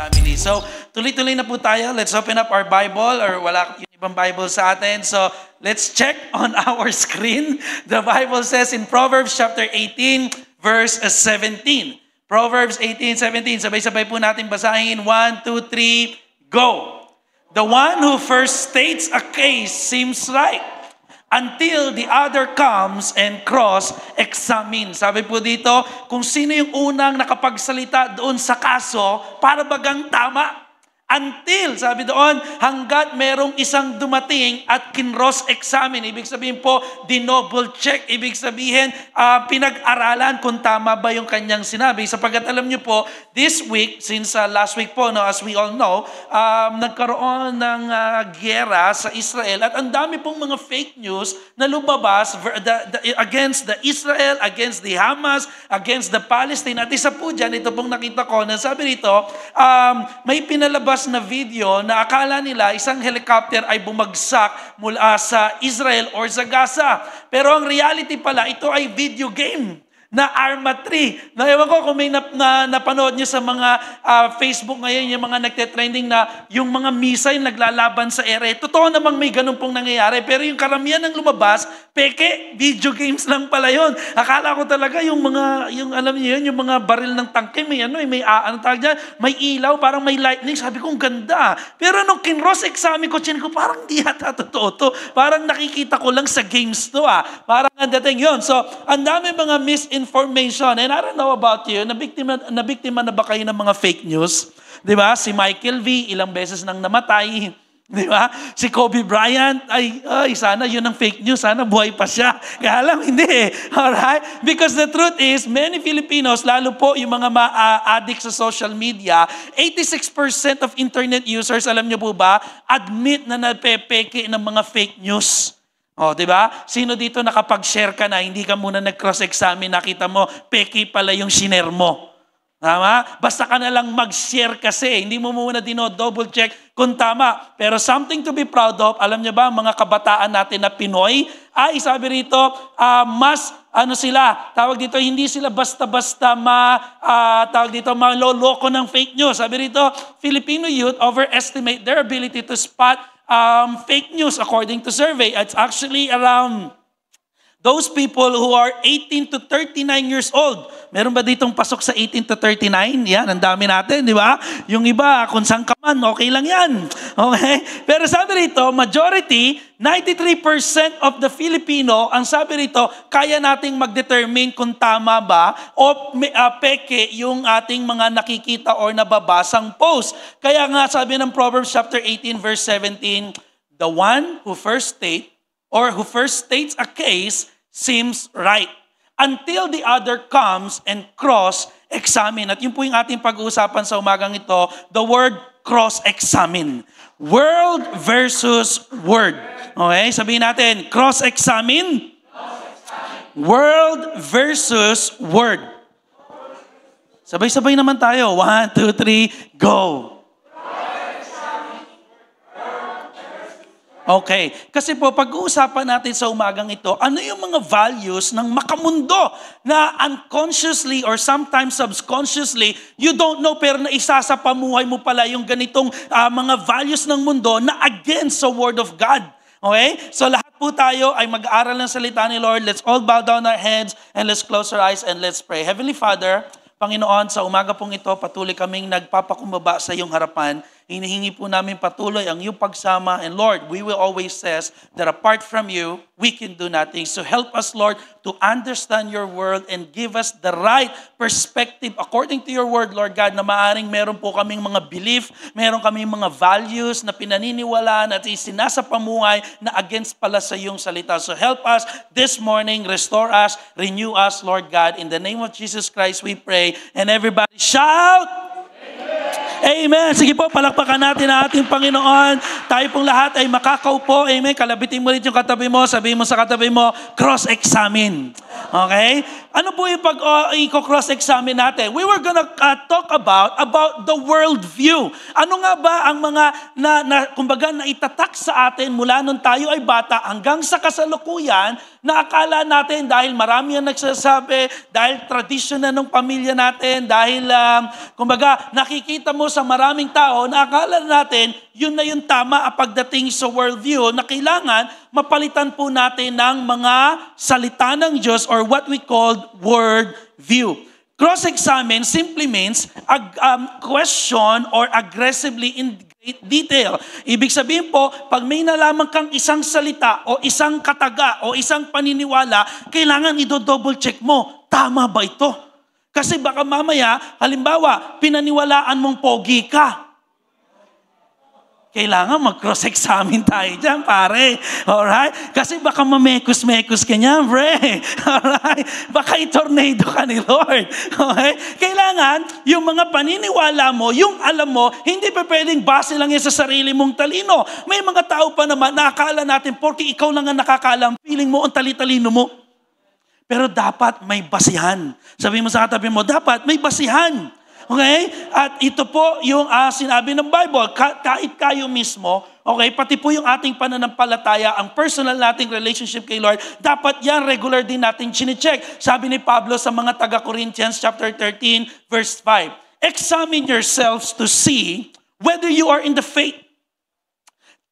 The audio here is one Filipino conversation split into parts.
family. So, tuloy-tuloy na po tayo. Let's open up our Bible or wala yung ibang Bible sa atin. So, let's check on our screen. The Bible says in Proverbs chapter 18, verse 17. Proverbs 18:17. Sabay-sabay po natin basahin. 1, 2, 3, go! The one who first states a case seems right until the other comes and cross-examine. Sabi po dito, kung sino yung unang nakapagsalita doon sa kaso, para bagang tama. Until, sabi doon, hanggat merong isang dumating at kinross-examine. Ibig sabihin po, dinoble check. Ibig sabihin, pinag-aralan kung tama ba yung kanyang sinabi. Sapagkat alam niyo po, this week, since last week po, no, as we all know, nagkaroon ng giyera sa Israel at ang dami pong mga fake news na lumabas against the Israel, against the Hamas, against the Palestine. At isa po dyan, ito pong nakita ko, na sabi rito, may pinalabas na video na akala nila isang helicopter ay bumagsak mula sa Israel or sa Gaza. Pero ang reality pala, ito ay video game na Arma 3. Ewan ko kung may napanood nyo sa mga Facebook ngayon, yung mga nagte-trending na yung mga missile naglalaban sa ere. Totoo namang may ganun pong nangyayari. Pero yung karamihan ng lumabas, peke, video games lang pala yun. Akala ko talaga yung alam niyo yun, yung mga baril ng tangke, may ilaw, parang may lightning. Sabi ko, ang ganda. Pero nung kinross-examine ko, parang di yata totoo to. Parang nakikita ko lang sa games to. Parang ang dating yun. So, ang dami mga misinformation. And I don't know about you, nabiktima na ba kayo ng mga fake news? Di ba? Si Michael V, ilang beses nang namatay. Di ba? Si Kobe Bryant, sana yun ang fake news. Sana buhay pa siya. Kaya alam, hindi eh. Alright? Because the truth is, many Filipinos, lalo po yung mga addict sa social media, 86% of internet users, alam niyo po ba, admit na napepeke ng mga fake news. O, di ba? Sino dito nakapag-share ka na, hindi ka muna nag-cross-examine, nakita mo, peke pala yung shiner mo. Tama? Basta ka na lang mag-share kasi. Hindi mo muna double check kung tama. Pero something to be proud of, alam niyo ba, mga kabataan natin na Pinoy, ay sabi rito, tawag dito, hindi sila basta-basta maloloko ng fake news. Sabi rito, Filipino youth overestimate their ability to spot fake news according to survey. It's actually around those people who are 18 to 39 years old. Meron ba ditong pasok sa 18 to 39? Yan, ang dami natin, di ba? Yung iba, kung saan ka man, okay lang yan. Okay? Pero sabi rito, majority, 93% of the Filipino, ang sabi rito, kaya nating mag-determine kung tama ba o peke yung ating mga nakikita or nababasang post. Kaya nga sabi ng Proverbs chapter 18 verse 17, the one who first states a case seems right until the other comes and cross-examine. At yun po yung ating pag-uusapan sa umagang ito, the word cross-examine. Word versus word. Okay, sabihin natin, cross-examine. Word versus word. Sabay-sabay naman tayo. 1, 2, 3, go. Okay. Kasi po, pag-uusapan natin sa umagang ito, ano yung mga values ng makamundo na unconsciously or sometimes subconsciously, you don't know pero naisa sa pamuhay mo pala yung ganitong mga values ng mundo na against sa Word of God. Okay? So lahat po tayo ay mag-aaral ng salita ni Lord. Let's all bow down our heads and let's close our eyes and let's pray. Heavenly Father, Panginoon, sa umaga pong ito, patuloy kaming nagpapakumbaba sa iyong harapan. Hinihingi po namin patuloy ang iyong pagsama. And Lord, we will always says that apart from you, we can do nothing. So help us, Lord, to understand your word and give us the right perspective according to your word, Lord God, na maaring meron po kaming mga belief, meron kaming mga values na pinaniniwalaan at isinasapamuhay na against pala sa iyong salita. So help us this morning, restore us, renew us, Lord God. In the name of Jesus Christ, we pray. And everybody shout! Amen. Sige po, palakpakan natin ang ating Panginoon. Tayo pong lahat ay makakaupo. Amen. Kalabitin mo rin yung katabi mo. Sabihin mo sa katabi mo, cross-examine. Okay? Ano po yung pag-cross-examine natin? We were gonna talk about the world view. Ano nga ba ang mga kumbaga na itatak sa atin mula nung tayo ay bata hanggang sa kasalukuyan na akala natin dahil marami ang nagsasabi, dahil tradisyon na ng pamilya natin, dahil kumbaga nakikita mo sa maraming tao na akala natin yun na yung tama pagdating sa worldview na kailangan mapalitan po natin ng mga salita ng Diyos or what we call worldview. Cross-examine simply means question or aggressively in great detail. Ibig sabihin po, pag may nalaman kang isang salita o isang kataga o isang paniniwala, kailangan i-double check mo, tama ba ito? Kasi baka mamaya, halimbawa, pinaniwalaan mong pogi ka. Kailangan mag-cross-examine tayo dyan, pare. Alright? Kasi baka mamekos-mekos ka niyan, pre. Alright? Baka i-tornado ka ni Lord. Okay? Kailangan, yung mga paniniwala mo, yung alam mo, hindi pa pwedeng base lang yan sa sarili mong talino. May mga tao pa naman na akala natin, porque ikaw lang ang nakakalam, feeling mo ang tali-talino mo. Pero dapat may basihan. Sabi mo sa katabi mo, dapat may basihan. Okay? At ito po yung sinabi ng Bible, kahit kayo mismo, okay, pati po yung ating pananampalataya, ang personal nating relationship kay Lord, dapat yan regular din natin chine-check. Sabi ni Pablo sa mga taga-Corinthians chapter 13 verse 5, examine yourselves to see whether you are in the faith.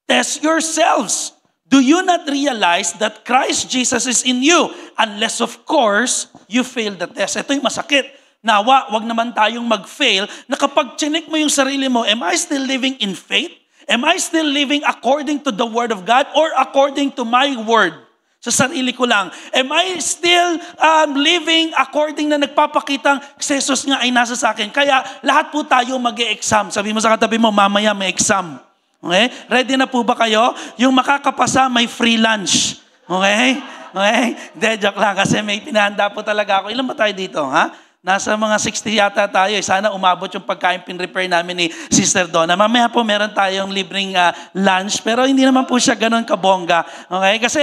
Test yourselves. Do you not realize that Christ Jesus is in you? Unless of course, you fail the test. Ito yung masakit. Nawa, wag naman tayong mag-fail na kapag chinik mo yung sarili mo, am I still living in faith? Am I still living according to the Word of God or according to my word? Sa sarili ko lang. Am I still living according na nagpapakitang si Jesus nga ay nasa sa akin? Kaya lahat po tayo mag-e-exam. Sabi mo sa katabi mo, mamaya may exam. Okay? Ready na po ba kayo? Yung makakapasa, may free lunch. Okay? Okay? De, joke lang kasi may pinahanda po talaga ako. Ilan ba tayo dito? Ha? Nasa mga 60 yata tayo. Sana umabot yung pagkain pin-repair namin ni Sister Donna. Mamaya po meron tayong libreng lunch. Pero hindi naman po siya ganun kabongga. Okay? Kasi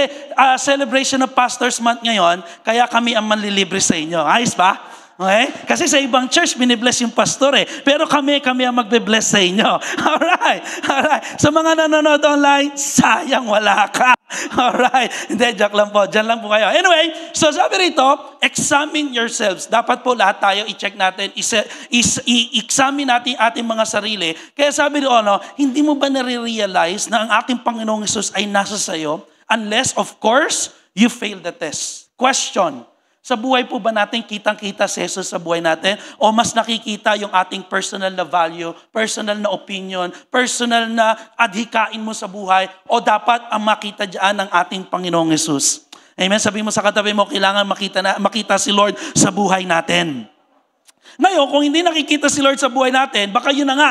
celebration of Pastors Month ngayon, kaya kami ang manlilibre sa inyo. Ayos ba? Okay? Kasi sa ibang church, binibless yung pastor eh. Pero kami ang magbe-bless sa inyo. Alright? Alright. Sa mga nanonood online, sayang wala ka. Alright? Hindi, joke lang po. Diyan lang po kayo. Anyway, so sabi rito, examine yourselves. Dapat po lahat tayo i-check natin, i-examine natin ating mga sarili. Kaya sabi rito, hindi mo ba nare-realize na ang ating Panginoong Hesus ay nasa sayo unless, of course, you fail the test? Question. Sa buhay po ba natin kitang-kita si Jesus sa buhay natin? O mas nakikita yung ating personal na value, personal na opinion, personal na adhikain mo sa buhay? O dapat ang makita dyan ng ating Panginoong Jesus? Amen? Sabi mo sa katabi mo, kailangan makita si Lord sa buhay natin. Ngayon, kung hindi nakikita si Lord sa buhay natin, baka yun na nga,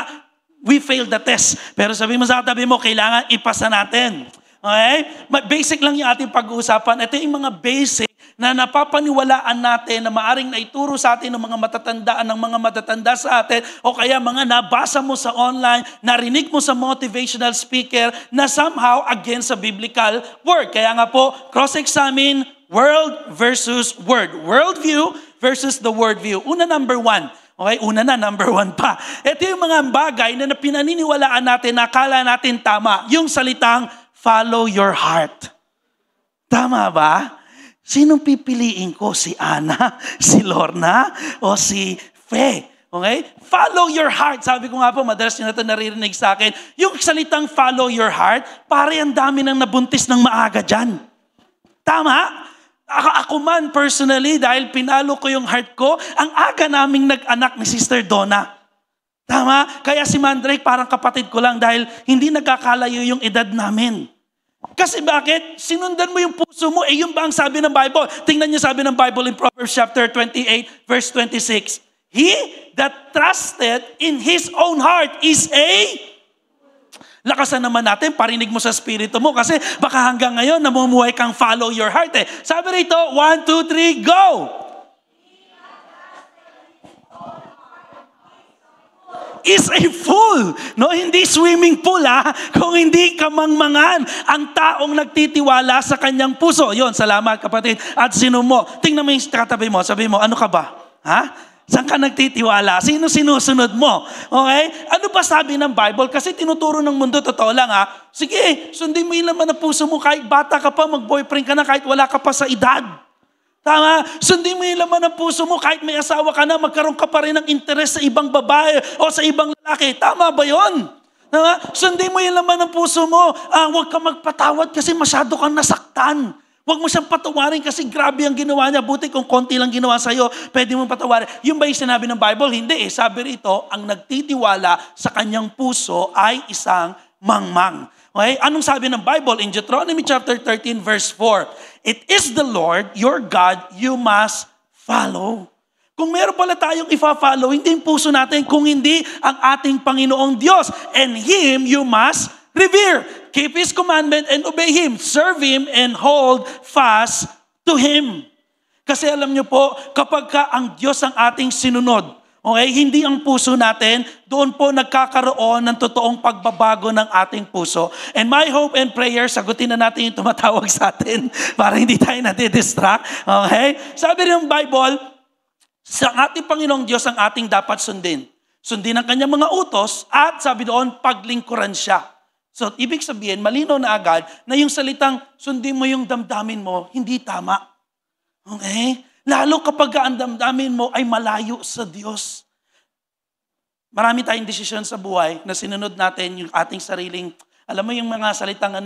we failed the test. Pero sabi mo sa katabi mo, kailangan ipasa natin. Okay? Basic lang yung ating pag-uusapan. Ito yung mga basic na napapaniwalaan natin na maaring naituro sa atin ng mga matatanda sa atin o kaya mga nabasa mo sa online, narinig mo sa motivational speaker na somehow against sa biblical word. Kaya nga po, cross-examine world versus word. Worldview versus the worldview. Una, number 1. Okay, number 1 pa. Ito yung mga bagay na pinaniniwalaan natin, nakala natin tama. Yung salitang, follow your heart. Tama ba? Sinong pipiliin ko? Si Ana, si Lorna, o si Fe? Okay? Follow your heart. Sabi ko nga po, madalas nyo na ito naririnig sa akin. Yung salitang follow your heart, pare ang dami nang nabuntis ng maaga dyan. Tama? Ako man personally, dahil pinalo ko yung heart ko, ang aga naming nag-anak ni Sister Donna. Tama? Kaya si Mandrake parang kapatid ko lang dahil hindi nagkakalayo yung edad namin. Kasi bakit? Sinundan mo yung puso mo. Yun ba ang sabi ng Bible? Tingnan niyo sabi ng Bible in Proverbs chapter 28, verse 26. He that trusted in his own heart is a... Lakasan naman natin, parinig mo sa spirito mo kasi baka hanggang ngayon namumuhay kang follow your heart eh. Sabi rito, 1, 2, 3, go! Is a fool. No, hindi swimming pool kung hindi kamangmangan ang taong nagtitiwala sa kanyang puso. Yon, salamat kapatid. At sino mo? Tingnan mo yung katabi mo. Sabi mo, ano ka ba? Ha? Saan ka nagtitiwala? Sino sinusunod mo? Okay? Ano ba sabi ng Bible? Kasi tinuturo ng mundo, totoo lang Sige, sundin mo yung laman ng puso mo kahit bata ka pa, mag-boyfriend ka na kahit wala ka pa sa edad. Tama? Sundin mo yung laman ng puso mo. Kahit may asawa ka na, magkaroon ka pa rin ng interest sa ibang babae o sa ibang lalaki. Tama ba yun? Tama? Sundin mo yung laman ng puso mo. Huwag ka magpatawad kasi masyado kang nasaktan. Huwag mo siyang patawarin kasi grabe ang ginawa niya. Buti kung konti lang ginawa sa'yo, pwede mong patawarin. Yung ba yung sinabi ng Bible? Hindi eh. Sabi rito, ang nagtitiwala sa kanyang puso ay isang mangmang. Okay? Anong sabi ng Bible? In Deuteronomy chapter 13 verse 4, it is the Lord, your God, you must follow. Kung meron pala tayong ifa-follow, hindi yung puso natin, kung hindi ang ating Panginoong Diyos. And Him you must revere. Keep His commandment and obey Him. Serve Him and hold fast to Him. Kasi alam niyo po, kapag ka ang Diyos ang ating sinunod, okay, hindi ang puso natin, doon po nagkakaroon ng totoong pagbabago ng ating puso. And my hope and prayer, sagutin na natin yung tumatawag sa atin para hindi tayo nadidistract. Okay? Sabi rin ng Bible, sa ating Panginoong Diyos ang ating dapat sundin. Sundin ang kanyang mga utos at sabi doon, paglingkuran siya. So, ibig sabihin, malinaw na agad na yung salitang sundin mo yung damdamin mo, hindi tama. Okay? Lalo kapag ang damdamin mo ay malayo sa Diyos. Marami tayong desisyon sa buhay na sinunod natin yung ating sariling, alam mo yung mga salitang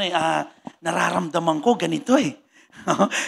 nararamdaman ko ganito eh.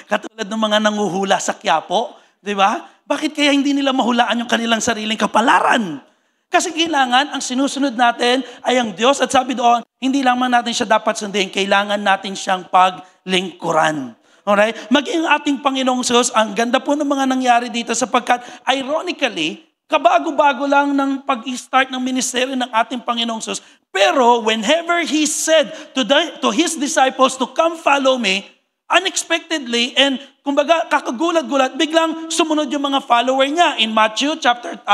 Katulad ng mga nanguhula sa Quiapo, di ba? Bakit kaya hindi nila mahulaan yung kanilang sariling kapalaran? Kasi kailangan, ang sinusunod natin ay ang Diyos at sabi doon, hindi lamang natin siya dapat sundin, kailangan natin siyang paglingkuran. Alright? Maging ating Panginoong Diyos, ang ganda po ng mga nangyari dito sapagkat ironically, kabago-bago lang ng pag-start ng ministeryo ng ating Panginoong Diyos. Pero whenever He said to His disciples to come follow me, unexpectedly and kumbaga kakagulat-gulat, biglang sumunod yung mga follower niya. In Matthew chapter 4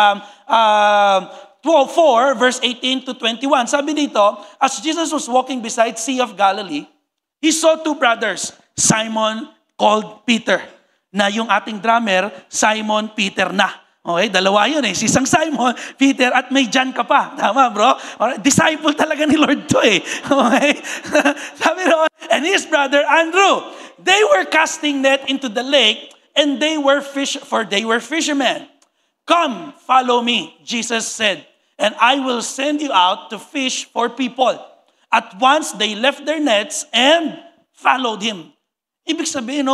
verse 18 to 21, sabi dito, as Jesus was walking beside Sea of Galilee, He saw two brothers, Simon called Peter, na yung ating drummer, Simon Peter na. Okay, dalawa yun eh. Isang Simon, Peter, at may John ka pa. Tama bro? Alright, disciple talaga ni Lord to eh. Okay? Sabi doon, and his brother Andrew, they were casting net into the lake and they were fishermen. Come, follow me, Jesus said, and I will send you out to fish for people. At once they left their nets and followed Him. Ibig sabihin,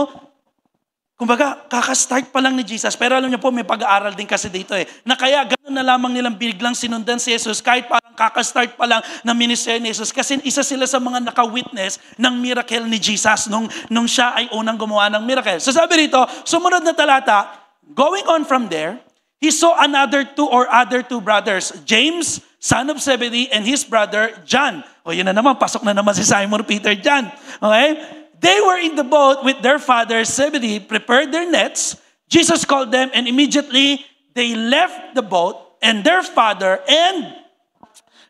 kumbaga, kakastart pa lang ni Jesus. Pero alam niyo po, may pag-aaral din kasi dito eh. Na kaya gano'n na lamang nilang biglang sinundan si Jesus kahit parang kakastart pa lang ng ministry ni Jesus. Kasi isa sila sa mga naka-witness ng miracle ni Jesus nung siya ay unang gumawa ng miracle. So sabi rito, sumunod na talata, going on from there, he saw other two brothers, James, son of Zebedee, and his brother John. O yun na naman, pasok na naman si Simon, Peter, John. Okay? They were in the boat with their father Zebedee, prepared their nets. Jesus called them and immediately they left the boat and their father and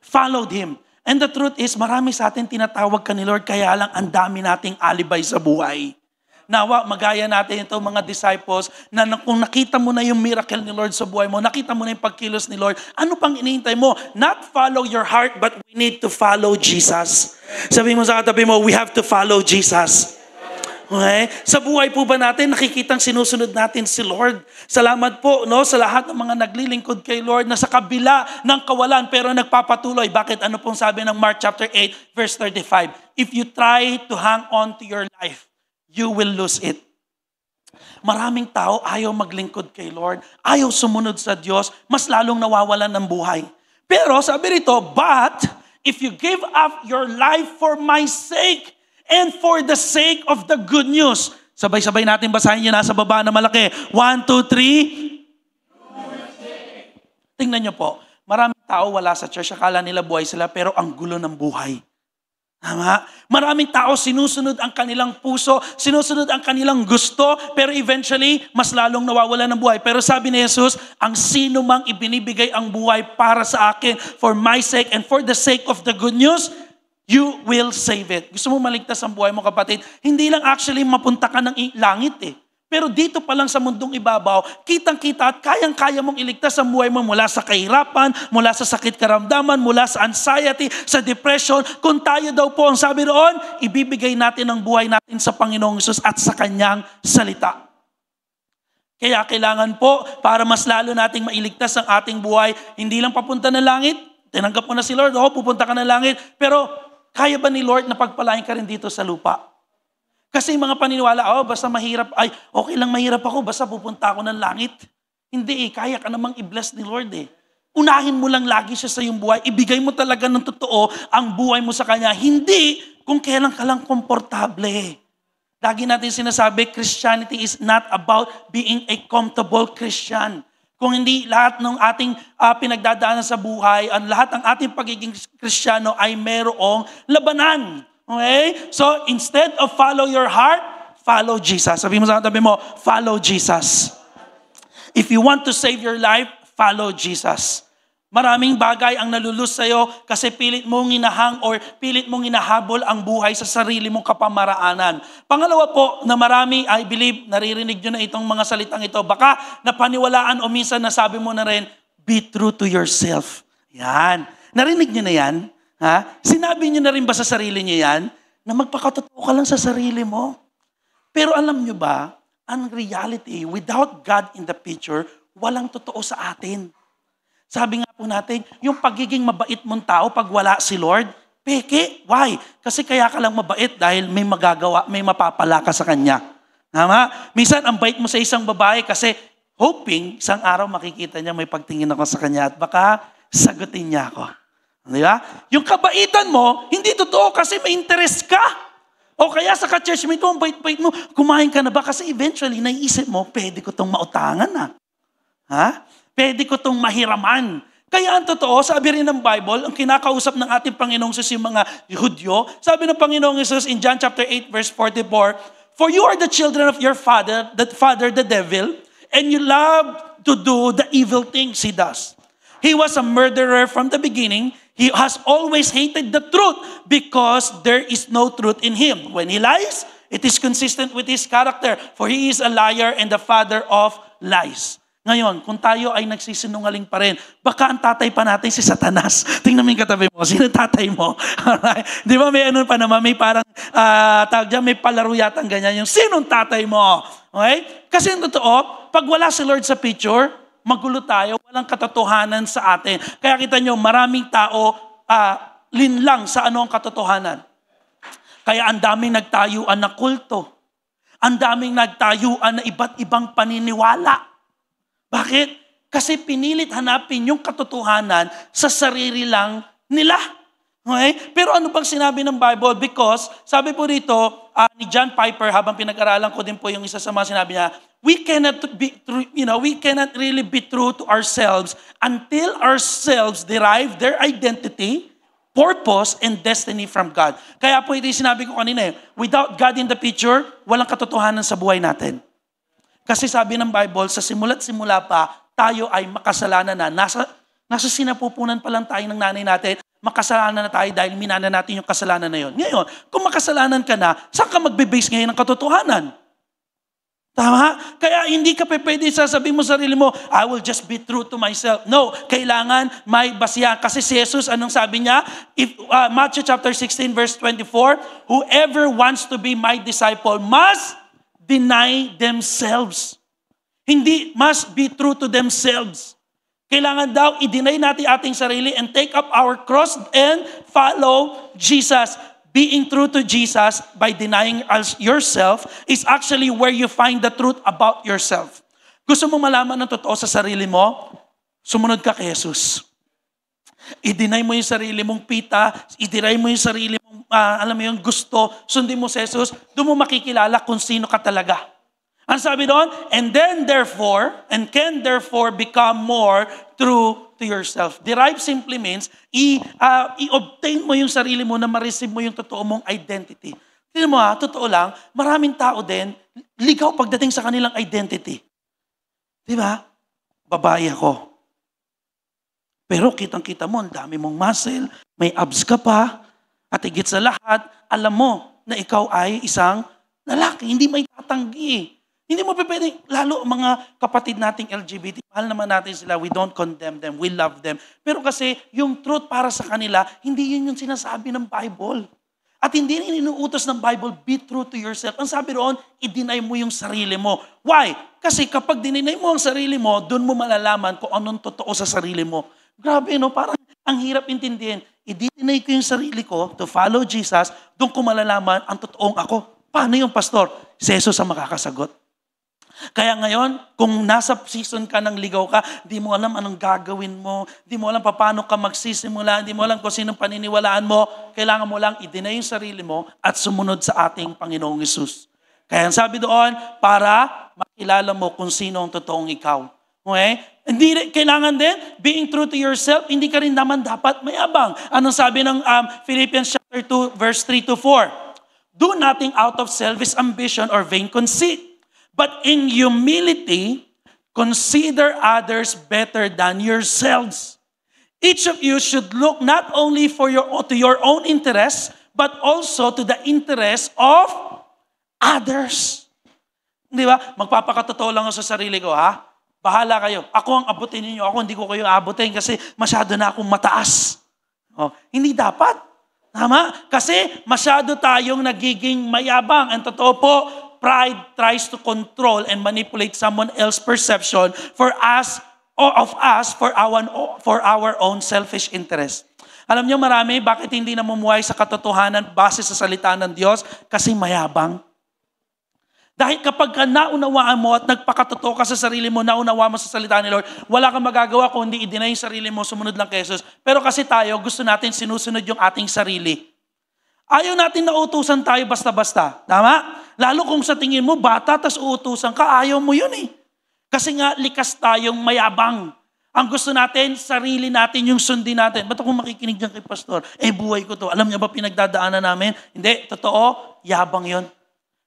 followed Him. And the truth is, marami sa atin tinatawag ka ni Lord, kaya lang ang dami nating alibay sa buhay. Nawa, magaya natin itong mga disciples na kung nakita mo na yung miracle ni Lord sa buhay mo, nakita mo na yung pagkilos ni Lord, ano pang inihintay mo? Not follow your heart, but we need to follow Jesus. Sabi mo sa katabi mo, we have to follow Jesus. Okay? Sa buhay po ba natin, nakikitang sinusunod natin si Lord? Salamat po sa lahat ng mga naglilingkod kay Lord na sa kabila ng kawalan pero nagpapatuloy. Bakit? Ano pong sabi ng Mark chapter 8 verse 35? If you try to hang on to your life, you will lose it. Maraming tao ayaw maglingkod kay Lord, ayaw sumunod sa Diyos, mas lalong nawawalan ng buhay. Pero sabi rito, but if you give up your life for my sake and for the sake of the good news. Sabay-sabay natin basahin yun nasa baba na malaki. 1, 2, 3. Tingnan nyo po, maraming tao wala sa church, akala nila buhay sila, pero ang gulo ng buhay. Tama? Maraming tao sinusunod ang kanilang puso, sinusunod ang kanilang gusto, pero eventually, mas lalong nawawala ng buhay. Pero sabi ni Jesus, ang sino mang ibinibigay ang buhay para sa akin, for my sake and for the sake of the good news, you will save it. Gusto mo maligtas ang buhay mo, kapatid? Hindi lang actually mapunta ka ng langit eh. Pero dito pa lang sa mundong ibabaw, kitang-kita at kayang-kaya mong iligtas ang buhay mo mula sa kahirapan, mula sa sakit karamdaman, mula sa anxiety, sa depression. Kung tayo daw po ang sabi roon, ibibigay natin ang buhay natin sa Panginoong Hesus at sa Kanyang salita. Kaya kailangan po, para mas lalo nating mailigtas ang ating buhay, hindi lang papunta ng langit, tinanggap mo na si Lord, pupunta ka ng langit, pero kaya ba ni Lord na pagpalain ka rin dito sa lupa? Kasi yung mga paniniwala, basta mahirap, okay lang mahirap ako, basta pupunta ako ng langit. Hindi kaya ka namang i-bless ni Lord Unahin mo lang lagi siya sa iyong buhay. Ibigay mo talaga ng totoo ang buhay mo sa Kanya. Hindi kung kailan ka lang komportable. Lagi natin sinasabi, Christianity is not about being a comfortable Christian. Kung hindi lahat ng ating pinagdadaanan sa buhay, ang lahat ng ating pagiging Kristiyano ay merong labanan. Okay? So, instead of follow your heart, follow Jesus. Sabi mo sa tabi mo, follow Jesus. If you want to save your life, follow Jesus. Maraming bagay ang nalulus sa'yo kasi pilit mong inahang or pilit mong inahabol ang buhay sa sarili mong kapamaraanan. Pangalawa po na marami, I believe, naririnig nyo na itong mga salitang ito. Baka napaniwalaan o minsan nasabi mo na rin, be true to yourself. Yan. Narinig nyo na yan? Ha? Sinabi nyo na rin ba sa sarili nyo yan? Na magpakatotoo ka lang sa sarili mo. Pero alam nyo ba, ang reality, without God in the picture, walang totoo sa atin. Sabi nga po natin, yung pagiging mabait mong tao pag wala si Lord, peke. Why? Kasi kaya ka lang mabait dahil may magagawa, may mapapala ka sa Kanya. Tama? Minsan, ang bait mo sa isang babae kasi hoping, isang araw makikita niya may pagtingin ako sa Kanya at baka sagutin niya ako. Di ba? Yung kabaitan mo, hindi totoo kasi may interest ka. O kaya sa ka-churchmate mo, ang bait-bait mo, kumain ka na ba? Kasi eventually, naiisip mo, pwede ko itong mautangan na. Ha? Pwede ko itong mahiraman. Kaya ang totoo, sabi rin ng Bible, ang kinakausap ng ating Panginoong Jesus yung mga Hudyo, sabi ng Panginoong Jesus in John chapter 8 verse 44, for you are the children of your father the devil, and you love to do the evil things he does. He was a murderer from the beginning. He has always hated the truth because there is no truth in him. When he lies, it is consistent with his character, for he is a liar and the father of lies. Ngayon, kung tayo ay nagsisinungaling pa rin, baka ang tatay pa natin si Satanas. Tingnan mo yung katabi mo, sino tatay mo? Alright? Di ba may ano pa naman, may parang, tawag dyan, may palaro yatang ganyan, yung sinong tatay mo? Okay? Kasi ang totoo, pag wala si Lord sa picture, magulo tayo, walang katotohanan sa atin. Kaya kita nyo, maraming tao linlang sa ano ang katotohanan. Kaya ang daming nagtayuan na kulto. Ang daming nagtayuan na iba't ibang paniniwala. Bakit? Kasi pinilit hanapin yung katotohanan sa sarili lang nila. Okay? Pero ano bang sinabi ng Bible? Because, sabi po rito, ni John Piper, habang pinag-aralan ko din po yung isa sa mga sinabi niya, we cannot really be true to ourselves until ourselves derive their identity, purpose, and destiny from God. Kaya po ito yung sinabi ko kanina, without God in the picture, walang katotohanan sa buhay natin. Kasi sabi ng Bible, sa simula't simula pa, tayo ay makasalanan na. Nasa sinapupunan pa lang tayo ng nanay natin, makasalanan na tayo dahil minana natin yung kasalanan na yun. Ngayon, kung makasalanan ka na, saan ka magbe-base ngayon ng katotohanan? Tama? Kaya hindi ka pwede sasabihin mo sa sarili mo, I will just be true to myself. No, kailangan may basihan. Kasi si Jesus, anong sabi niya? Matthew chapter 16 verse 24, whoever wants to be my disciple must deny themselves. Hindi must be true to themselves. Kailangan daw i-deny natin ating sarili and take up our cross and follow Jesus. Being true to Jesus by denying yourself is actually where you find the truth about yourself. Gusto mo malaman ng totoo sa sarili mo? Sumunod ka kay Jesus. I-deny mo yung sarili mong pita, i-deny mo yung sarili mong, alam mo yung gusto, sundin mo si Jesus, doon mo makikilala kung sino ka talaga. Ang sabi doon, and can therefore become more true to yourself. Derive simply means, i-obtain mo yung sarili mo na ma-receive mo yung totoo mong identity. Tignan mo totoo lang, maraming tao din, ligaw pagdating sa kanilang identity. Di ba? Babae ako. Pero kitang-kita mo, ang dami mong muscle, may abs ka pa, at higit sa lahat, alam mo na ikaw ay isang lalaki, hindi may tatanggi. Hindi mo pwedeng, lalo mga kapatid nating LGBT, mahal naman natin sila, we don't condemn them, we love them. Pero kasi yung truth para sa kanila, hindi yun yung sinasabi ng Bible. At hindi rin inuutos ng Bible, be true to yourself. Ang sabi roon, i-deny mo yung sarili mo. Why? Kasi kapag dinay mo ang sarili mo, doon mo malalaman kung anong totoo sa sarili mo. Grabe, no? Parang ang hirap intindihin. I-deny ko yung sarili ko to follow Jesus, doon ko malalaman ang totoong ako. Paano yung pastor? Si Jesus ang makakasagot. Kaya ngayon, kung nasa season ka ng ligaw ka, di mo alam anong gagawin mo, di mo alam paano ka magsisimula, di mo alam kung sinong paniniwalaan mo, kailangan mo lang i-deny yung sarili mo at sumunod sa ating Panginoong Hesus. Kaya ang sabi doon, para makilala mo kung sino ang totoong ikaw. Okay? Hindi kailangan din, being true to yourself, hindi ka rin naman dapat mayabang. Anong sabi ng Philippians chapter 2, verse 3 to 4? Do nothing out of selfish ambition or vain conceit, but in humility, consider others better than yourselves. Each of you should look not only to your own interests, but also to the interests of others. Di ba? Magpapakatotoo lang ako sa sarili ko, ha? Bahala kayo. Ako ang abutin ninyo. Ako hindi ko kayo abutin kasi masyado na akong mataas. Oh, hindi dapat. Tama? Kasi masyado tayong nagiging mayabang. Ang totoo po, pride tries to control and manipulate someone else's perception for us or of us for our own selfish interest. Alam niyo marami, bakit hindi namumuhay sa katotohanan base sa salita ng Diyos? Kasi mayabang. Dahil kapag naunawaan mo at nagpakatotoo ka sa sarili mo, naunawaan mo sa salita ni Lord, wala kang magagawa kung hindi i-deny yung sarili mo, sumunod lang kay Jesus. Pero kasi tayo, gusto natin sinusunod yung ating sarili. Ayaw natin na utusan tayo basta-basta. Tama? Lalo kung sa tingin mo, bata, tas uutusan ka, ayaw mo yun eh. Kasi nga, likas tayong mayabang. Ang gusto natin, sarili natin yung sundin natin. Ba't ako makikinig dyan kay pastor? Buhay ko to. Alam niya ba pinagdadaanan namin? Hindi, totoo, yabang yon.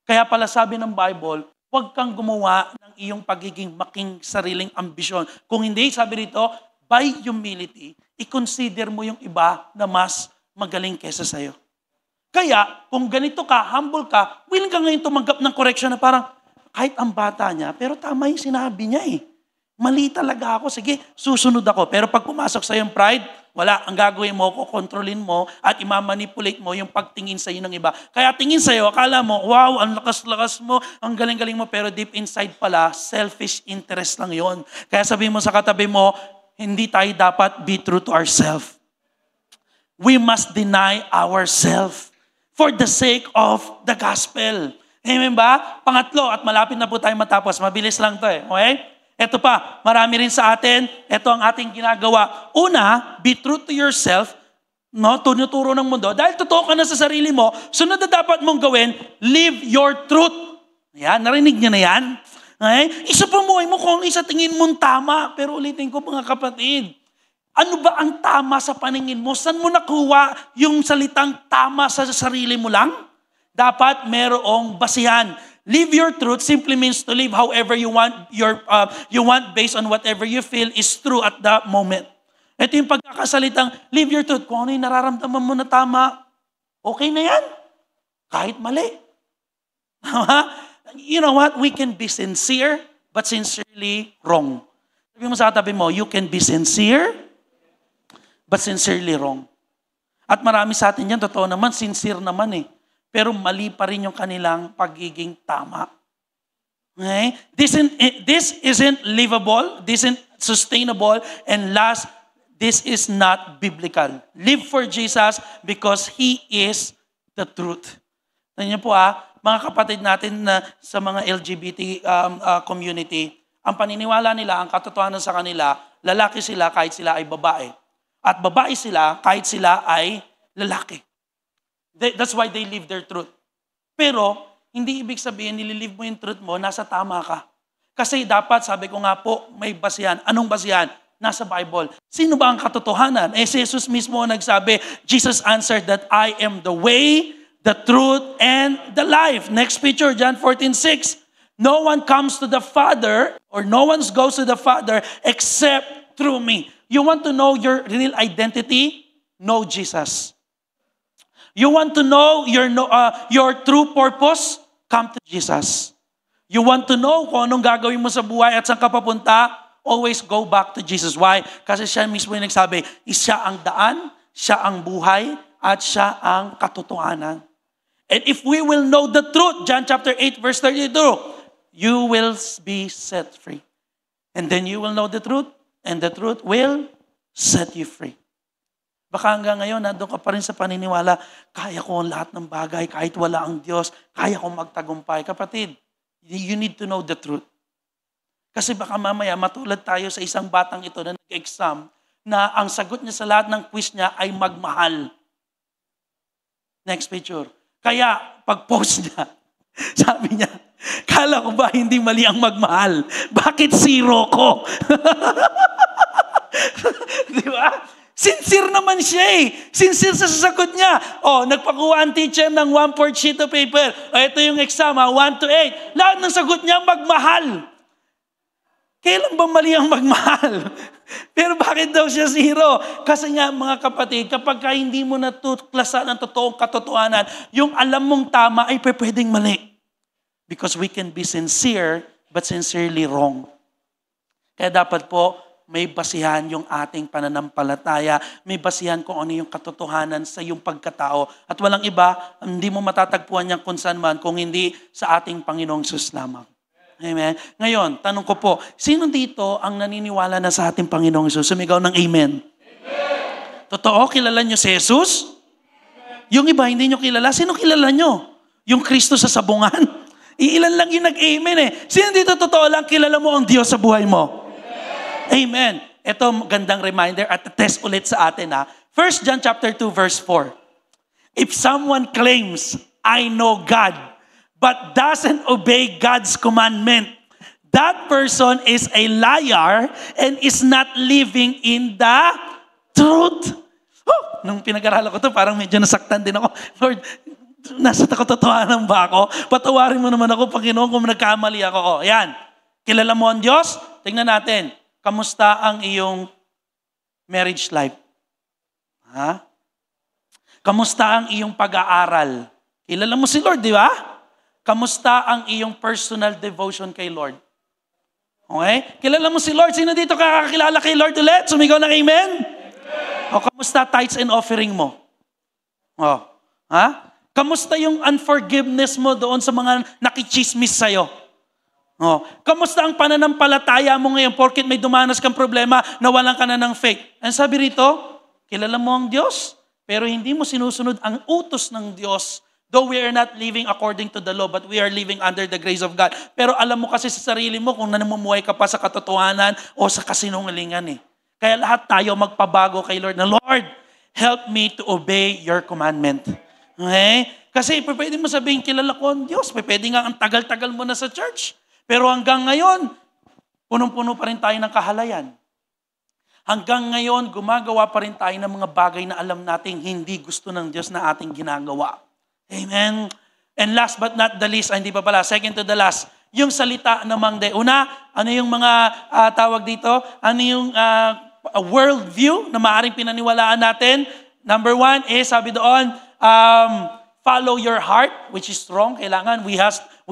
Kaya pala sabi ng Bible, huwag kang gumawa ng iyong pagiging making sariling ambisyon. Kung hindi, sabi dito, by humility, i-consider mo yung iba na mas magaling kesa sa'yo. Kaya, kung ganito ka, humble ka, willing ka ngayon tumanggap ng correction na parang, kahit ang bata niya, pero tama yung sinabi niya eh. Mali talaga ako, sige, susunod ako. Pero pag pumasok sa yung pride, wala, ang gagawin mo, kukontrolin mo, at imamanipulate mo yung pagtingin sa iyo ng iba. Kaya tingin sa iyo, akala mo, wow, ang lakas-lakas mo, ang galing-galing mo, pero deep inside pala, selfish interest lang yon. Kaya sabihin mo sa katabi mo, hindi tayo dapat be true to ourselves. We must deny ourselves for the sake of the gospel. Amen ba? Pangatlo, at malapit na po tayo matapos. Mabilis lang to eh. Okay? Ito pa, marami rin sa atin. Ito ang ating ginagawa. Una, be true to yourself. No? Tunuturo ng mundo. Dahil totoo ka na sa sarili mo, sunod na dapat mong gawin, live your truth. Ayan, narinig niyo na yan? Okay? Isa pa mo kung isa tingin mong tama. Pero ulitin ko mga kapatid, ano ba ang tama sa paningin mo? Saan mo nakuha yung salitang tama sa sarili mo lang? Dapat merong basihan. Live your truth simply means to live however you want you want based on whatever you feel is true at that moment. Ito yung pagkakasalitang live your truth. Kung ano yung nararamdaman mo na tama, okay na yan. Kahit mali. You know what? We can be sincere but sincerely wrong. Sabi mo sa katabi mo, you can be sincere but sincerely wrong. At marami sa atin yan, totoo naman, sincere naman eh. Pero mali pa rin yung kanilang pagiging tama. Okay? This isn't livable, this isn't sustainable, and last, this is not biblical. Live for Jesus because He is the truth. Tingnan niyo po mga kapatid natin na sa mga LGBT community, ang paniniwala nila, ang katotohanan sa kanila, lalaki sila kahit sila ay babae. At babae sila kahit sila ay lalaki. That's why they live their truth. Pero, hindi ibig sabihin, nililive mo yung truth mo, nasa tama ka. Kasi dapat, sabi ko nga po, may basihan. Anong basihan? Nasa Bible. Sino ba ang katotohanan? Si Jesus mismo nagsabi, Jesus answered that I am the way, the truth, and the life. Next picture, John 14:6. No one comes to the Father, or no one goes to the Father except through me. You want to know your real identity? Know Jesus. You want to know your true purpose? Come to Jesus. You want to know kung anong gagawin mo sa buhay at saan ka papunta? Always go back to Jesus. Why? Kasi siya mismo yung nagsabi, siya ang daan, siya ang buhay, at siya ang katotohanan. And if we will know the truth, John chapter 8 verse 32, you will be set free. And then you will know the truth, and the truth will set you free. Baka hanggang ngayon, nandun ka pa rin sa paniniwala, kaya ko ang lahat ng bagay, kahit wala ang Diyos, kaya kong magtagumpay. Kapatid, you need to know the truth. Kasi baka mamaya matulad tayo sa isang batang ito na nag-exam, na ang sagot niya sa lahat ng quiz niya ay magmahal. Next picture. Kaya, pag-post niya, sabi niya, kala ko ba hindi mali ang magmahal? Bakit zero ko? Di ba? Sincere naman siya eh. Sincere sa sasagot niya. Nagpakuha ang teacher ng 1/4 sheet of paper. Ito yung exam, 1 to 8. Lahat ng sagot niya, magmahal. Kailan ba mali ang magmahal? Pero bakit daw siya zero? Kasi nga mga kapatid, kapag hindi mo natuklasan ang totoong katotohanan, yung alam mong tama ay pwedeng mali. Because we can be sincere, but sincerely wrong. Kaya dapat po, may basihan yung ating pananampalataya. May basihan kung ano yung katotohanan sa iyong pagkatao. At walang iba, hindi mo matatagpuan yan kung saan man, kung hindi sa ating Panginoong Sus lamang. Amen. Ngayon, tanong ko po, sino dito ang naniniwala na sa ating Panginoong Sus? Sumigaw ng amen. Amen. Totoo, kilala nyo si Jesus? Amen. Yung iba, hindi nyo kilala. Sino kilala nyo? Yung Kristo sa sabungan? Iilan lang yung nag-amen eh. Sino dito totoo lang, kilala mo ang Diyos sa buhay mo? Amen. Ito gandang reminder at test ulit sa atin. 1 John chapter 2 verse 4. If someone claims, I know God, but doesn't obey God's commandment, that person is a liar and is not living in the truth. Nung pinag-aralan ko to, parang medyo nasaktan din ako. Lord, nasa katotohanan ba ako? Patawarin mo naman ako, Panginoon, kung nagkamali ako. Yan. Kilala mo ang Diyos? Tingnan natin. Kamusta ang iyong marriage life? Kamusta ang iyong pag-aaral? Kilala mo si Lord, di ba? Kamusta ang iyong personal devotion kay Lord? Okay? Kilala mo si Lord. Sino dito kakakilala kay Lord ulit? Sumigaw ng amen? Amen. Kamusta tithes and offering mo? Kamusta yung unforgiveness mo doon sa mga nakichismis sa'yo? Kamusta ang pananampalataya mo ngayon porket may dumanas kang problema, nawalan ka na ng faith? Ang sabi rito, kilala mo ang Diyos, pero hindi mo sinusunod ang utos ng Diyos. Though we are not living according to the law, but we are living under the grace of God. Pero alam mo kasi sa sarili mo kung namumuhay ka pa sa katotohanan o sa kasinungalingan eh. Kaya lahat tayo magpabago kay Lord na, Lord, help me to obey your commandment. Okay? Kasi pwede mo sabihin, kilala ko ang Diyos. Pwede nga ang tagal-tagal mo na sa church. Pero hanggang ngayon, punong-puno pa rin tayo ng kahalayan. Hanggang ngayon, gumagawa pa rin tayo ng mga bagay na alam nating hindi gusto ng Diyos na ating ginagawa. Amen? And last but not the least, hindi pa pala, second to the last, yung salita namang una, ano yung mga tawag dito? Ano yung world view na maaaring pinaniwalaan natin? Number 1 is, sabi doon, follow your heart, which is strong. Kailangan, we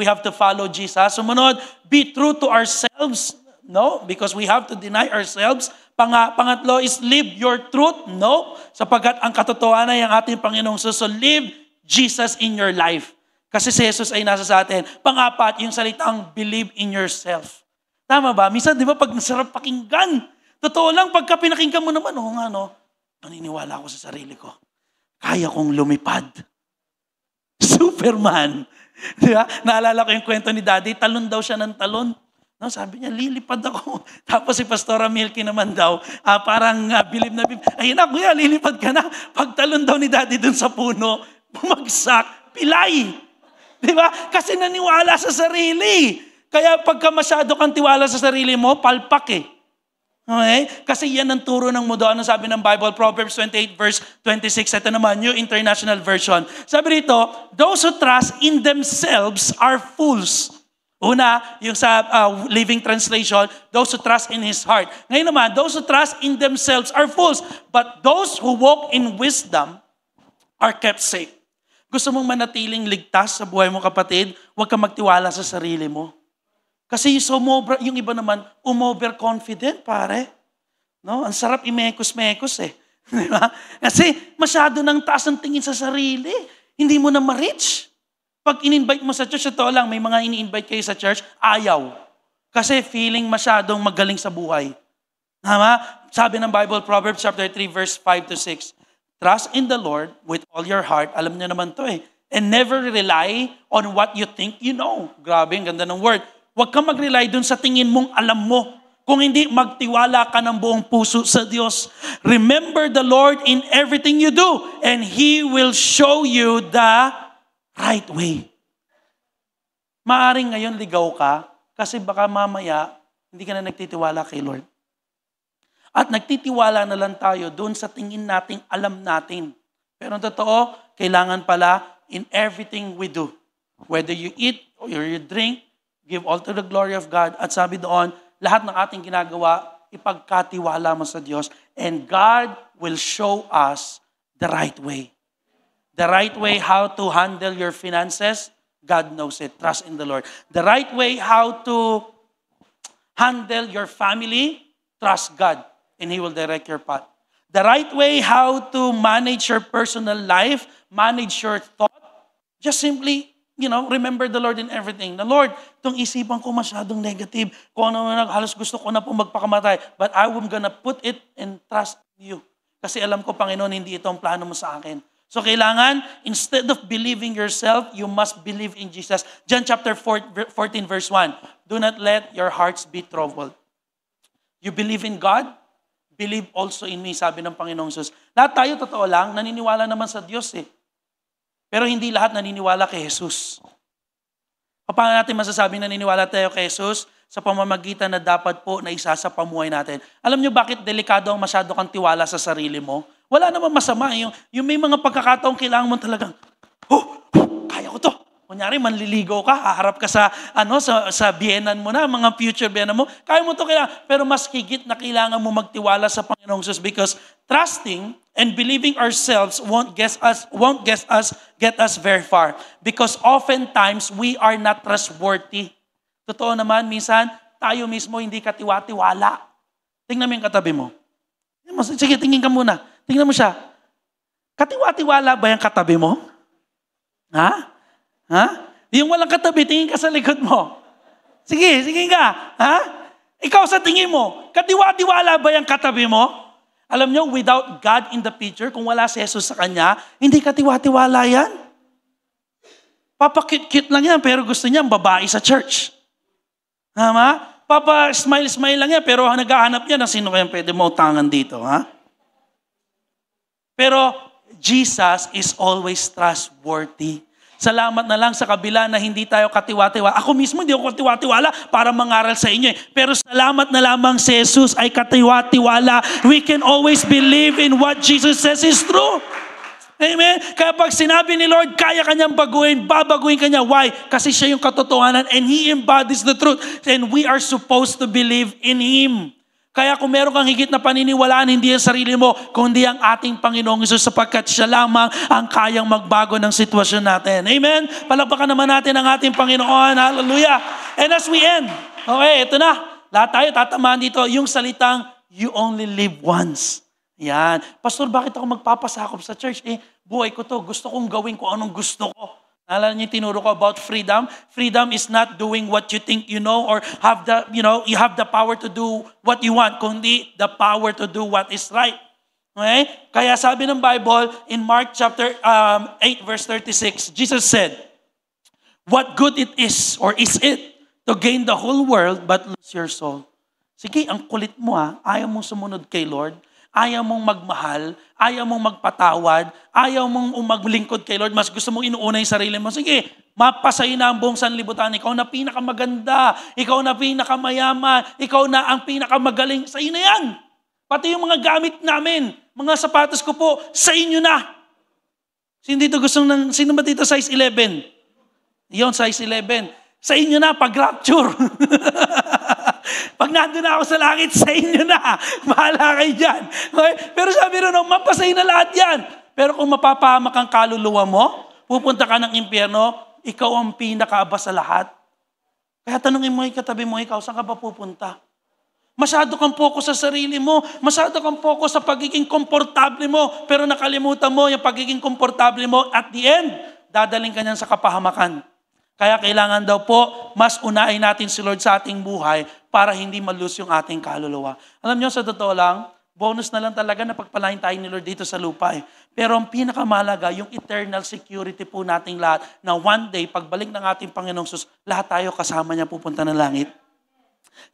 have to follow Jesus. Sumunod, be true to ourselves. No, because we have to deny ourselves. Pangatlo is live your truth. No, sapagkat ang katotohanan ay ang ating Panginoong Jesus. So live Jesus in your life. Kasi si Jesus ay nasa sa atin. Pangapat, yung salitang believe in yourself. Tama ba? Minsan, di ba, pag nasarap pakinggan, totoo lang, pagka pinakinggan mo naman, paniniwala ako sa sarili ko. Kaya kong lumipad. Superman. Diba? Naalala ko yung kwento ni Daddy, talon daw siya ng talon. No, sabi niya, lilipad ako. Tapos si Pastora Milky naman daw, parang bilib na bilib. Ayun na, kuya, lilipad ka na. Pagtalon daw ni Daddy dun sa puno, bumagsak, pilay. Diba? Kasi naniwala sa sarili. Kaya pagka masyado kang tiwala sa sarili mo, palpak eh. Okay? Kasi yan ang turo ng mundo. Ano sabi ng Bible? Proverbs 28 verse 26. Ito naman, New International Version. Sabi rito, those who trust in themselves are fools. Una, yung sa Living Translation, those who trust in his heart. Ngayon naman, those who trust in themselves are fools. But those who walk in wisdom are kept safe. Gusto mong manatiling ligtas sa buhay mo, kapatid? Huwag kang magtiwala sa sarili mo. Kasi yung iba naman, overconfident, pare. No? Ang sarap imekos-mekos eh. Di ba? Kasi masyado nang taas ang tingin sa sarili. Hindi mo na ma-reach. Pag in-invite mo sa church, ito lang, may mga ini-invite kayo sa church, ayaw. Kasi feeling masyadong magaling sa buhay. Tama? Sabi ng Bible, Proverbs chapter 3, verse 5 to 6. Trust in the Lord with all your heart. Alam niyo naman to eh. And never rely on what you think you know. Grabe, ang ganda ng word. Huwag kang mag-rely dun sa tingin mong alam mo. Kung hindi, magtiwala ka ng buong puso sa Diyos. Remember the Lord in everything you do, and He will show you the right way. Maaring ngayon ligaw ka, kasi baka mamaya, hindi ka na nagtitiwala kay Lord. At nagtitiwala na lang tayo doon sa tingin nating alam natin. Pero ang totoo, kailangan pala in everything we do. Whether you eat or you drink, give all to the glory of God. At sabi doon, lahat ng ating ginagawa, ipagkatiwala mo sa Diyos. And God will show us the right way. The right way how to handle your finances, God knows it. Trust in the Lord. The right way how to handle your family, trust God, and He will direct your path. The right way how to manage your personal life, manage your thought, just simply, remember the Lord in everything. The Lord, itong isipan ko masyadong negative. Kung ano halos gusto ko na po magpakamatay. But I'm gonna put it and trust you. Kasi alam ko, Panginoon, hindi ito ang plano mo sa akin. So kailangan, instead of believing yourself, you must believe in Jesus. John chapter 14, verse 1. Do not let your hearts be troubled. You believe in God, believe also in me, sabi ng Panginoong Jesus. Lahat tayo, totoo lang, naniniwala naman sa Diyos eh. Pero hindi lahat naniniwala kay Jesus. Paano natin masasabing naniniwala tayo kay Jesus? Sa pamamagitan na dapat po na isa sa pamuhay natin. Alam niyo bakit delikado ang masyado kang tiwala sa sarili mo? Wala naman masama. Yung may mga pagkakataong kailangan mo talagang, kaya ko to. Kunyari, manliligaw ka, haharap ka sa biyenan mo na, mga future biyenan mo. Kaya mo to pero mas higit na kailangan mo magtiwala sa Panginoong Jesus because trusting and believing ourselves won't get us very far. Because oftentimes, we are not trustworthy. Totoo naman, minsan, tayo mismo hindi katiwa-tiwala. Tingnan mo yung katabi mo. Sige, tingin ka muna. Tingnan mo siya. Katiwa-tiwala ba yung katabi mo? Ha? Yung walang katabi, tingin ka sa likod mo. Sige ka. Ha? Ikaw sa tingin mo, katiwa-tiwala ba yung katabi mo? Alam nyo, without God in the picture, kung wala si Jesus sa kanya, hindi katiwa-tiwala yan. Papa-cute lang yan, pero gusto niya ang babae sa church. Tama? Papa-smile lang yan, pero naghahanap niya na sino kayang pwede mautangan dito. Ha? Pero Jesus is always trustworthy. Salamat na lang sa kabila na hindi tayo katiwa-tiwala. Ako mismo hindi ako katiwa-tiwala para mangaral sa inyo. Pero salamat na lamang si Jesus ay katiwa-tiwala. We can always believe in what Jesus says is true. Amen? Kaya pag sinabi ni Lord, kaya kanyang baguhin, babaguhin kanya. Why? Kasi siya yung katotohanan and He embodies the truth. And we are supposed to believe in Him. Kaya kung meron kang higit na paniniwalaan, hindi ang sarili mo, kundi ang ating Panginoong Hesus sapagkat siya lamang ang kayang magbago ng sitwasyon natin. Amen? Palakpakan naman natin ang ating Panginoon. Hallelujah. And as we end, okay, ito na. Lahat tayo tatamaan dito yung salitang, you only live once. Yan. Pastor, bakit ako magpapasakop sa church? Buhay ko to. Gusto kong gawin kung anong gusto ko. Naalala niyo tinuro ko about freedom? Freedom is not doing what you think you know or you have the power to do what you want, kundi the power to do what is right. Okay? Kaya sabi ng Bible in Mark chapter 8 verse 36, Jesus said, what good it is or is it to gain the whole world but lose your soul? Sige, ang kulit mo ayaw mong sumunod kay Lord. Ayaw mong magmahal, ayaw mong magpatawad, ayaw mong maglingkod kay Lord, mas gusto mong inuuna yung sarili mo. Sige, mapasayo na ang buong sanlibutan. Ikaw na pinakamaganda, ikaw na pinakamayaman, ikaw na ang pinakamagaling. Sa iyo na yan. Pati yung mga gamit namin, mga sapatos ko po, sa inyo na. Sino ba dito size 11? Yon, size 11. Sa inyo na, pag-rapture. Pag nandun na ako sa langit, sa inyo na. Bahala kayo dyan. Okay? Pero sabi rin, mapasay na lahat yan. Pero kung mapapahamak ang kaluluwa mo, pupunta ka ng impyerno, ikaw ang pinakaaba sa lahat. Kaya tanungin mo yung katabi mo, ikaw, saan ka ba pupunta? Masyado kang focus sa sarili mo. Masyado kang focus sa pagiging komportable mo. Pero nakalimutan mo yung pagiging komportable mo. At the end, dadaling ka niyan sa kapahamakan. Kaya kailangan daw po, mas unahin natin si Lord sa ating buhay para hindi malose yung ating kaluluwa. Alam niyo, sa totoo lang, bonus na lang talaga na pagpalain tayo ni Lord dito sa lupa eh. Pero ang pinakamalaga, yung eternal security po nating lahat na one day, pagbalik ng ating Panginoong Sus, lahat tayo kasama niya pupunta ng langit.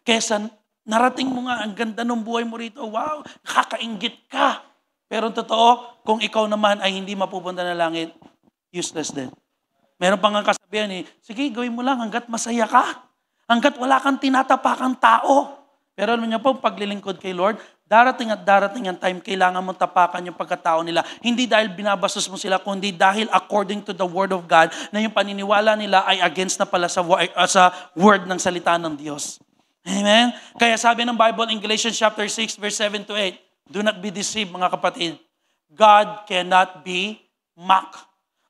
Kesa narating mo nga, ang ganda ng buhay mo rito, wow, nakakainggit ka. Pero totoo, kung ikaw naman ay hindi mapupunta ng langit, useless din. Meron pang ang kasabihan eh, sige, gawin mo lang hanggat masaya ka. Hanggat wala kang tinatapakang tao. Pero alam niyo po, paglilingkod kay Lord, darating at darating ang time, kailangan mong tapakan yung pagkatao nila. Hindi dahil binabastos mo sila, kundi dahil according to the Word of God, na yung paniniwala nila ay against na pala sa word ng salita ng Diyos. Amen? Kaya sabi ng Bible in Galatians chapter 6, verse 7 to 8, do not be deceived, mga kapatid. God cannot be mocked.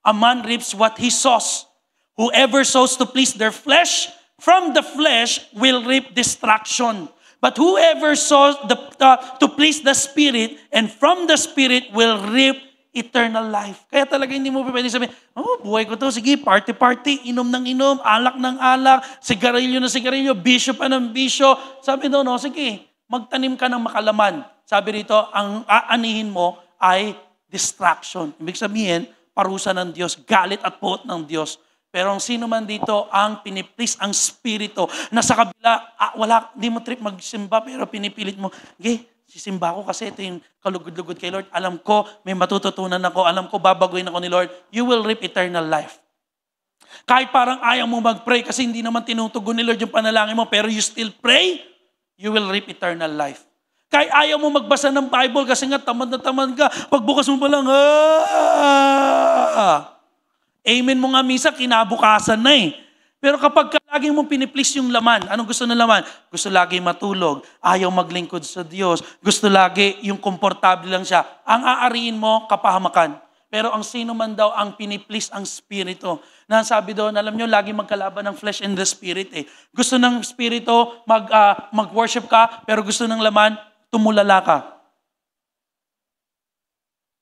A man reaps what he sows. Whoever sows to please their flesh, from the flesh will reap destruction. But whoever sows to please the Spirit, and from the Spirit will reap eternal life. Kaya talaga hindi mo pwede sabihin, oh, buhay ko to, sige, party-party, inom ng inom, alak ng alak, sigarilyo na sigarilyo, bisyo pa ng bisyo. Sabi doon, no, sige, magtanim ka ng makalaman. Sabi rito, ang aanihin mo ay distraction. Ibig sabihin, parusa ng Diyos, galit at puot ng Diyos. Pero ang sino man dito ang piniplease ang spirito na sa kabila, hindi mo trip magsimba pero pinipilit mo, sisimba ko kasi ito yung kalugod-lugod kay Lord. Alam ko, may matututunan ako. Alam ko, babaguhin ako ni Lord. You will reap eternal life. Kahit parang ayaw mo mag-pray kasi hindi naman tinutugon ni Lord yung panalangin mo, pero you still pray, you will reap eternal life. Kahit ayaw mo magbasa ng Bible kasi nga tamad na tamad ka, pagbukas mo pa lang, amen mo nga misa, kinabukasan na eh. Pero kapag lagi mong piniplease yung laman, anong gusto ng laman? Gusto lagi matulog, ayaw maglingkod sa Diyos, gusto lagi yung komportable lang siya. Ang aariin mo, kapahamakan. Pero ang sino man daw ang piniplease ang spirito. Na sabi doon, alam nyo, lagi magkalaban ng flesh and the spirit eh. Gusto ng spirito, mag-worship ka, pero gusto ng laman, tumulala ka.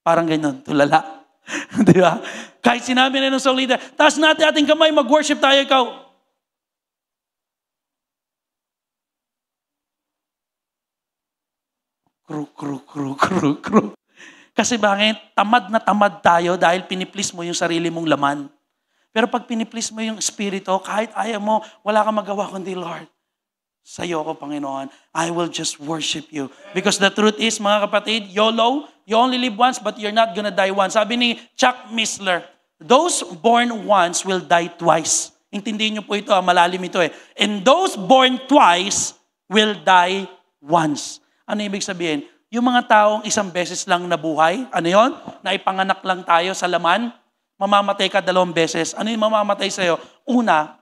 Parang ganyan, tulala. Di ba? Kahit sinabi na ng song leader, taas natin ating kamay, mag-worship tayo ikaw. Kru. Kasi bakit? Tamad na tamad tayo dahil piniplease mo yung sarili mong laman. Pero pag piniplease mo yung spirito, kahit ayaw mo, wala kang magawa kundi Lord. Sa'yo ko, Panginoon, I will just worship you. Because the truth is, mga kapatid, YOLO, you only live once, but you're not gonna die once. Sabi ni Chuck Missler, those born once will die twice. Intindihin niyo po ito, malalim ito eh. And those born twice will die once. Ano ibig sabihin? Yung mga taong isang beses lang nabuhay, ano yon? Naipanganak lang tayo sa laman, mamamatay ka 2 beses. Ano yung mamamatay sa'yo? Una,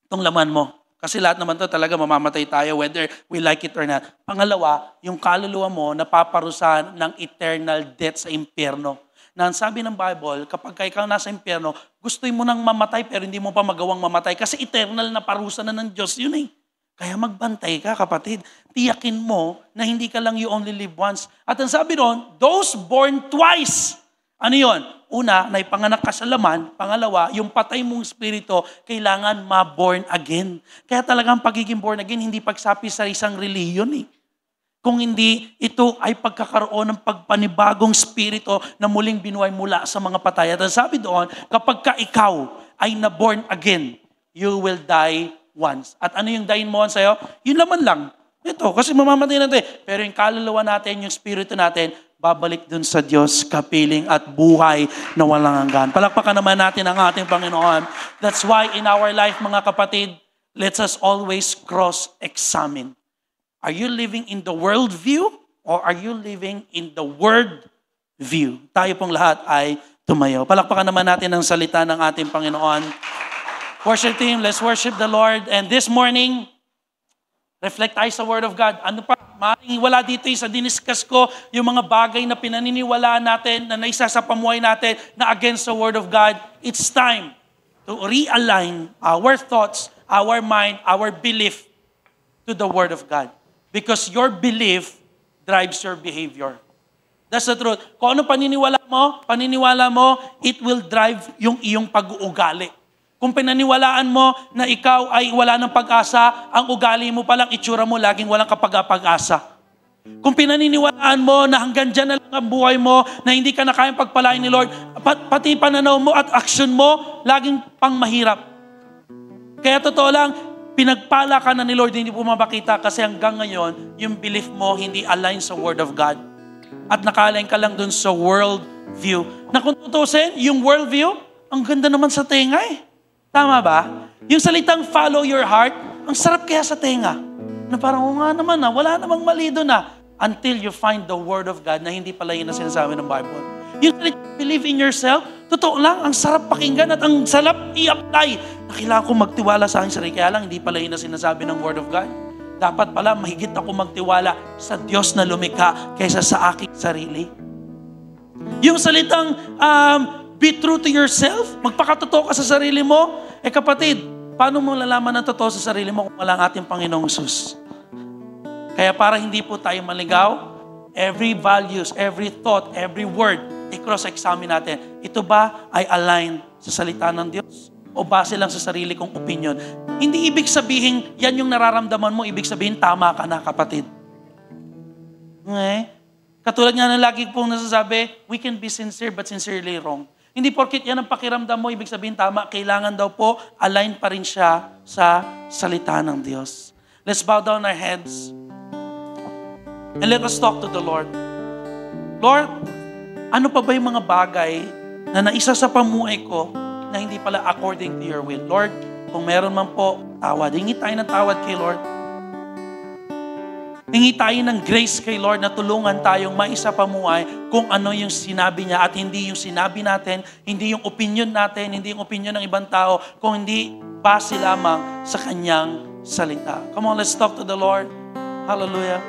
itong laman mo. Kasi lahat naman to talaga mamamatay tayo whether we like it or not. Pangalawa, yung kaluluwa mo napaparusahan ng eternal death sa impyerno. Na ang sabi ng Bible, kapag ikaw nasa impyerno, gusto mo nang mamatay pero hindi mo pa magawang mamatay kasi eternal na parusa na ng Diyos yun eh. Kaya magbantay ka, kapatid. Tiyakin mo na hindi ka lang you only live once. At ang sabi doon, those born twice. Ano yun? Una, naipanganak ka sa laman. Pangalawa, yung patay mong spirito, kailangan ma-born again. Kaya talagang pagiging born again, hindi pagsapi sa isang reliyon eh. Kung hindi, ito ay pagkakaroon ng pagpanibagong spirito na muling binuhay mula sa mga patay. At ang sabi doon, kapag ka ikaw ay na-born again, you will die once. At ano yung dahin mo sa'yo? Yun laman lang. Ito, kasi mamamatay natin. Pero yung kaluluwa natin, yung spirito natin, babalik dun sa Diyos, kapiling at buhay na walang hanggan. Palakpakan naman natin ang ating Panginoon. That's why in our life, mga kapatid, let us always cross-examine. Are you living in the world view or are you living in the word view? Tayo pong lahat ay tumayo. Palakpakan naman natin ang salita ng ating Panginoon. Worship team, let's worship the Lord. And this morning, reflect tayo sa Word of God. Ano pa? Maaaring wala dito sa diniscuss ko yung mga bagay na pinaniniwalaan natin, na naisa sa pamuhay natin, na against the Word of God. It's time to realign our thoughts, our mind, our belief to the Word of God. Because your belief drives your behavior. That's the truth. Kung ano paniniwala mo, it will drive yung iyong pag-uugali. Kung pinaniwalaan mo na ikaw ay wala ng pag-asa, ang ugali mo palang itsura mo laging walang kapag-asa. Kung pinaniniwalaan mo na hanggang dyan na lang ang buhay mo, na hindi ka na kayang pagpalain ni Lord, pati pananaw mo at action mo, laging pang mahirap. Kaya totoo lang, pinagpala ka na ni Lord, hindi po mapakita kasi hanggang ngayon, yung belief mo hindi align sa Word of God. At nakalain ka lang dun sa world view. Na kung tutusin, yung world view, ang ganda naman sa tenga eh. Tama ba? Yung salitang follow your heart, ang sarap kaya sa tenga. Na parang, nga naman wala namang mali doon until you find the Word of God na hindi pala yun na sinasabi ng Bible. Yung salitang believe in yourself, totoo lang, ang sarap pakinggan at ang sarap i-apply. Na kailangan ko magtiwala sa aking sarili, kaya lang hindi pala yun na sinasabi ng Word of God. Dapat pala mahigit ako magtiwala sa Diyos na lumikha kaysa sa aking sarili. Yung salitang be true to yourself, magpakatotoo ka sa sarili mo. Kapatid, paano mo lalaman ng totoo sa sarili mo kung wala ang ating Panginoong Hesus? Kaya para hindi po tayo maligaw, every values, every thought, every word, i-cross-examine natin. Ito ba ay align sa salita ng Diyos? O base lang sa sarili kong opinion? Hindi ibig sabihin, yan yung nararamdaman mo, ibig sabihin, tama ka na, kapatid. Okay? Katulad nga na lagi pong nasasabi, we can be sincere but sincerely wrong. Hindi porkit yan ang pakiramdam mo, ibig sabihin tama, kailangan daw po, align pa rin siya sa salita ng Diyos. Let's bow down our heads and let us talk to the Lord. Lord, ano pa ba yung mga bagay na naisa sa pamuhay ko na hindi pala according to your will? Lord, kung meron man po tawad, hingi tayo ng tawad kay Lord. Hingi tayo ng grace kay Lord na tulungan tayong maisa pamuhay kung ano yung sinabi niya at hindi yung sinabi natin, hindi yung opinion natin, hindi yung opinion ng ibang tao, kung hindi base lamang sa kanyang salita. Come on, let's talk to the Lord. Hallelujah.